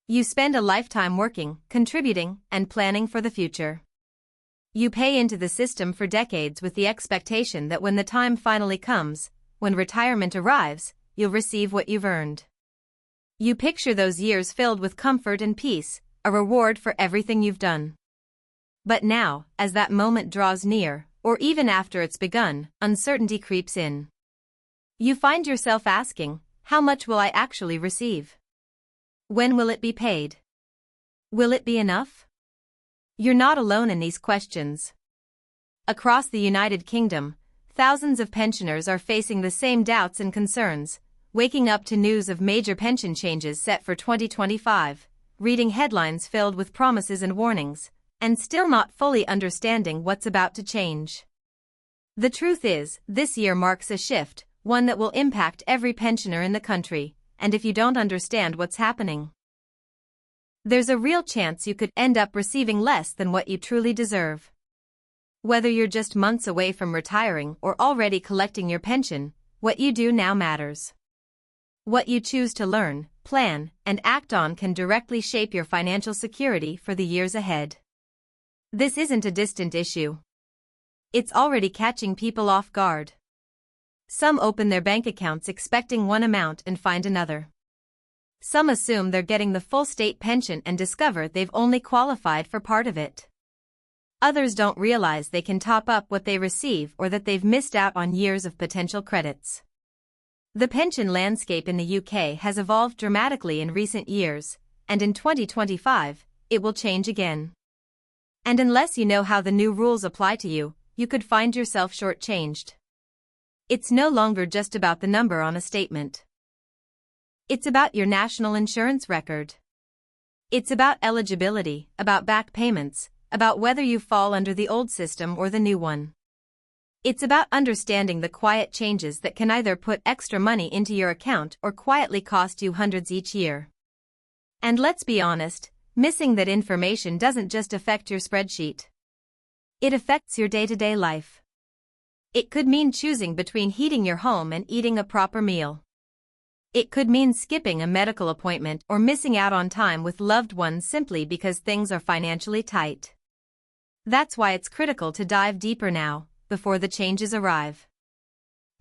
You spend a lifetime working, contributing, and planning for the future. You pay into the system for decades with the expectation that when the time finally comes, when retirement arrives, you'll receive what you've earned. You picture those years filled with comfort and peace, a reward for everything you've done. But now, as that moment draws near, or even after it's begun, uncertainty creeps in. You find yourself asking, how much will I actually receive? When will it be paid? Will it be enough? You're not alone in these questions. Across the United Kingdom, thousands of pensioners are facing the same doubts and concerns, waking up to news of major pension changes set for 2025, reading headlines filled with promises and warnings, and still not fully understanding what's about to change. The truth is, this year marks a shift, one that will impact every pensioner in the country, and if you don't understand what's happening, there's a real chance you could end up receiving less than what you truly deserve. Whether you're just months away from retiring or already collecting your pension, what you do now matters. What you choose to learn, plan, and act on can directly shape your financial security for the years ahead. This isn't a distant issue. It's already catching people off guard. Some open their bank accounts expecting one amount and find another. Some assume they're getting the full state pension and discover they've only qualified for part of it. Others don't realize they can top up what they receive or that they've missed out on years of potential credits. The pension landscape in the UK has evolved dramatically in recent years, and in 2025, it will change again. And unless you know how the new rules apply to you, you could find yourself shortchanged. It's no longer just about the number on a statement. It's about your national insurance record. It's about eligibility, about back payments, about whether you fall under the old system or the new one. It's about understanding the quiet changes that can either put extra money into your account or quietly cost you hundreds each year. And let's be honest, missing that information doesn't just affect your spreadsheet. It affects your day-to-day life. It could mean choosing between heating your home and eating a proper meal. It could mean skipping a medical appointment or missing out on time with loved ones simply because things are financially tight. That's why it's critical to dive deeper now, before the changes arrive.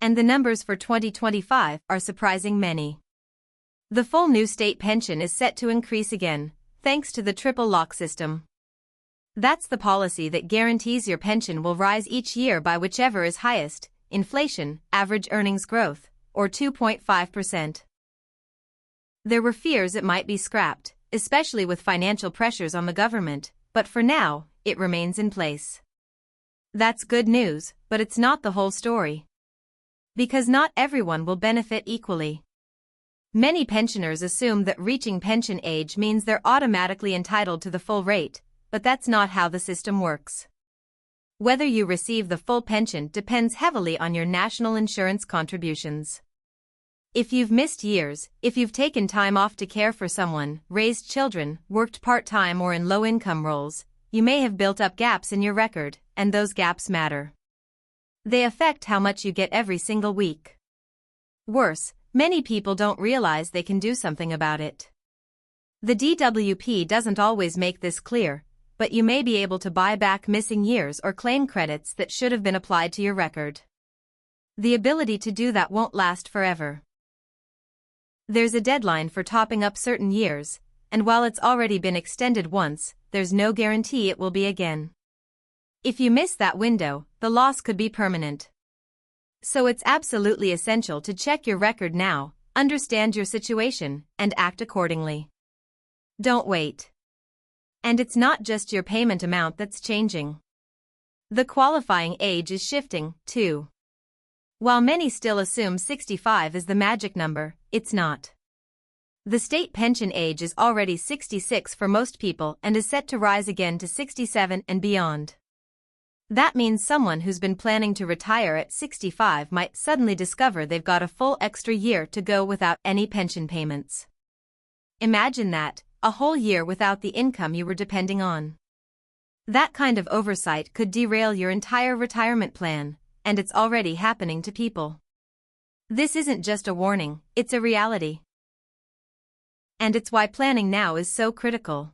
And the numbers for 2025 are surprising many. The full new state pension is set to increase again, thanks to the triple lock system. That's the policy that guarantees your pension will rise each year by whichever is highest, inflation, average earnings growth, or 2.5%. There were fears it might be scrapped, especially with financial pressures on the government, but for now, it remains in place. That's good news, but it's not the whole story. Because not everyone will benefit equally. Many pensioners assume that reaching pension age means they're automatically entitled to the full rate, but that's not how the system works. Whether you receive the full pension depends heavily on your national insurance contributions. If you've missed years, if you've taken time off to care for someone, raised children, worked part-time or in low-income roles, you may have built up gaps in your record, and those gaps matter. They affect how much you get every single week. Worse, many people don't realize they can do something about it. The DWP doesn't always make this clear, but you may be able to buy back missing years or claim credits that should have been applied to your record. The ability to do that won't last forever. There's a deadline for topping up certain years, and while it's already been extended once, there's no guarantee it will be again. If you miss that window, the loss could be permanent. So it's absolutely essential to check your record now, understand your situation, and act accordingly. Don't wait. And it's not just your payment amount that's changing. The qualifying age is shifting, too. While many still assume 65 is the magic number, it's not. The state pension age is already 66 for most people and is set to rise again to 67 and beyond. That means someone who's been planning to retire at 65 might suddenly discover they've got a full extra year to go without any pension payments. Imagine that, a whole year without the income you were depending on. That kind of oversight could derail your entire retirement plan, and it's already happening to people. This isn't just a warning, it's a reality. And it's why planning now is so critical.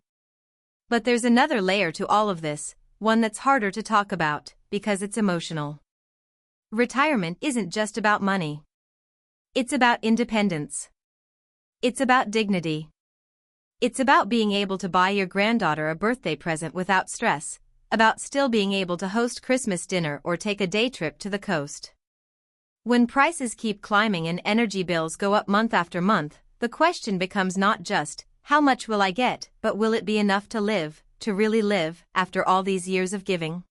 But there's another layer to all of this, one that's harder to talk about, because it's emotional. Retirement isn't just about money. It's about independence. It's about dignity. It's about being able to buy your granddaughter a birthday present without stress, about still being able to host Christmas dinner or take a day trip to the coast. When prices keep climbing and energy bills go up month after month, the question becomes not just, how much will I get, but will it be enough to live, to really live, after all these years of giving?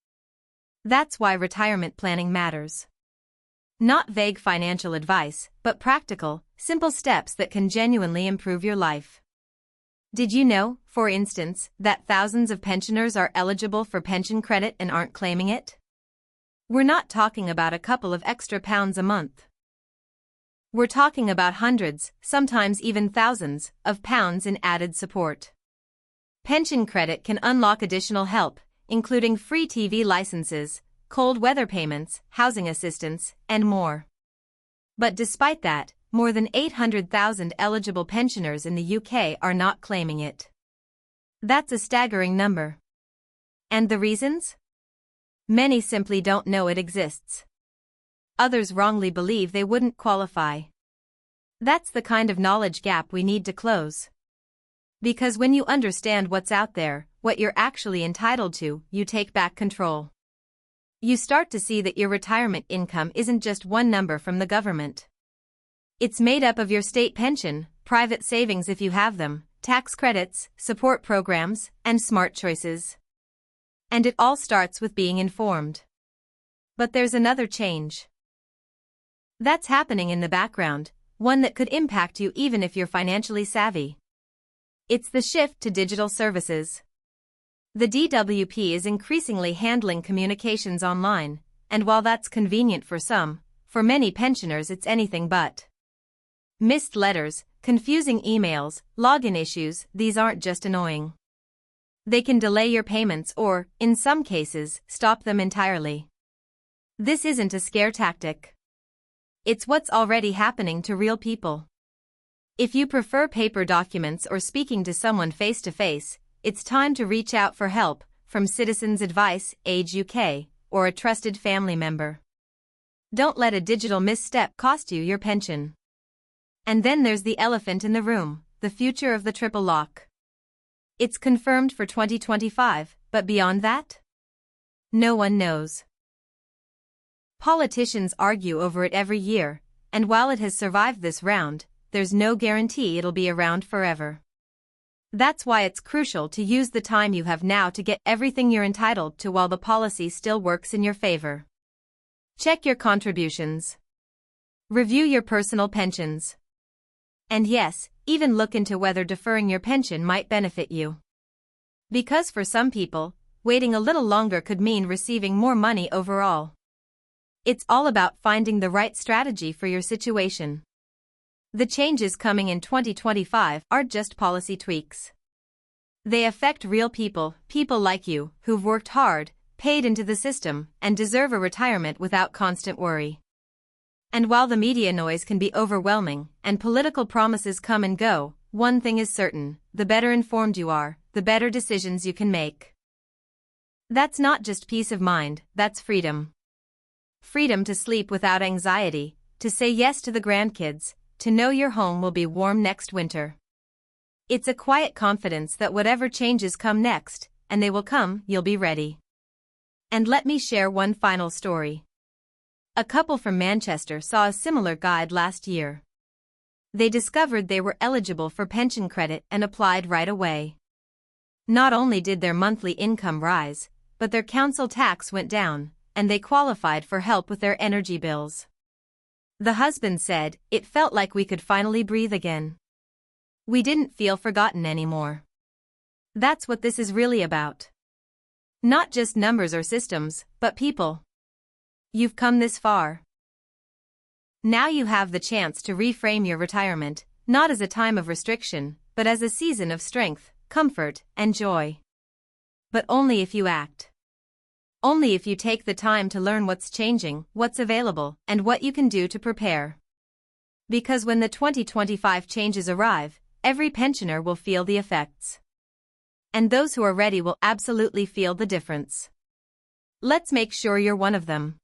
That's why retirement planning matters. Not vague financial advice, but practical, simple steps that can genuinely improve your life. Did you know, for instance, that thousands of pensioners are eligible for pension credit and aren't claiming it? We're not talking about a couple of extra pounds a month. We're talking about hundreds, sometimes even thousands, of pounds in added support. Pension credit can unlock additional help, including free TV licenses, cold weather payments, housing assistance, and more. But despite that, more than 800,000 eligible pensioners in the UK are not claiming it. That's a staggering number. And the reasons? Many simply don't know it exists. Others wrongly believe they wouldn't qualify. That's the kind of knowledge gap we need to close. Because when you understand what's out there, what you're actually entitled to, you take back control. You start to see that your retirement income isn't just one number from the government. It's made up of your state pension, private savings if you have them, tax credits, support programs, and smart choices. And it all starts with being informed. But there's another change that's happening in the background, one that could impact you even if you're financially savvy. It's the shift to digital services. The DWP is increasingly handling communications online, and while that's convenient for some, for many pensioners it's anything but. Missed letters, confusing emails, login issues, these aren't just annoying. They can delay your payments or, in some cases, stop them entirely. This isn't a scare tactic. It's what's already happening to real people. If you prefer paper documents or speaking to someone face-to-face, it's time to reach out for help, from Citizens Advice, Age UK, or a trusted family member. Don't let a digital misstep cost you your pension. And then there's the elephant in the room, the future of the triple lock. It's confirmed for 2025, but beyond that? No one knows. Politicians argue over it every year, and while it has survived this round, there's no guarantee it'll be around forever. That's why it's crucial to use the time you have now to get everything you're entitled to while the policy still works in your favor. Check your contributions. Review your personal pensions. And yes, even look into whether deferring your pension might benefit you. Because for some people, waiting a little longer could mean receiving more money overall. It's all about finding the right strategy for your situation. The changes coming in 2025 aren't just policy tweaks. They affect real people, people like you, who've worked hard, paid into the system, and deserve a retirement without constant worry. And while the media noise can be overwhelming, and political promises come and go, one thing is certain, the better informed you are, the better decisions you can make. That's not just peace of mind, that's freedom. Freedom to sleep without anxiety, to say yes to the grandkids, to know your home will be warm next winter. It's a quiet confidence that whatever changes come next, and they will come, you'll be ready. And let me share one final story. A couple from Manchester saw a similar guide last year. They discovered they were eligible for pension credit and applied right away. Not only did their monthly income rise, but their council tax went down, and they qualified for help with their energy bills. The husband said, "It felt like we could finally breathe again. We didn't feel forgotten anymore." That's what this is really about. Not just numbers or systems, but people. You've come this far. Now you have the chance to reframe your retirement, not as a time of restriction, but as a season of strength, comfort, and joy. But only if you act. Only if you take the time to learn what's changing, what's available, and what you can do to prepare. Because when the 2025 changes arrive, every pensioner will feel the effects. And those who are ready will absolutely feel the difference. Let's make sure you're one of them.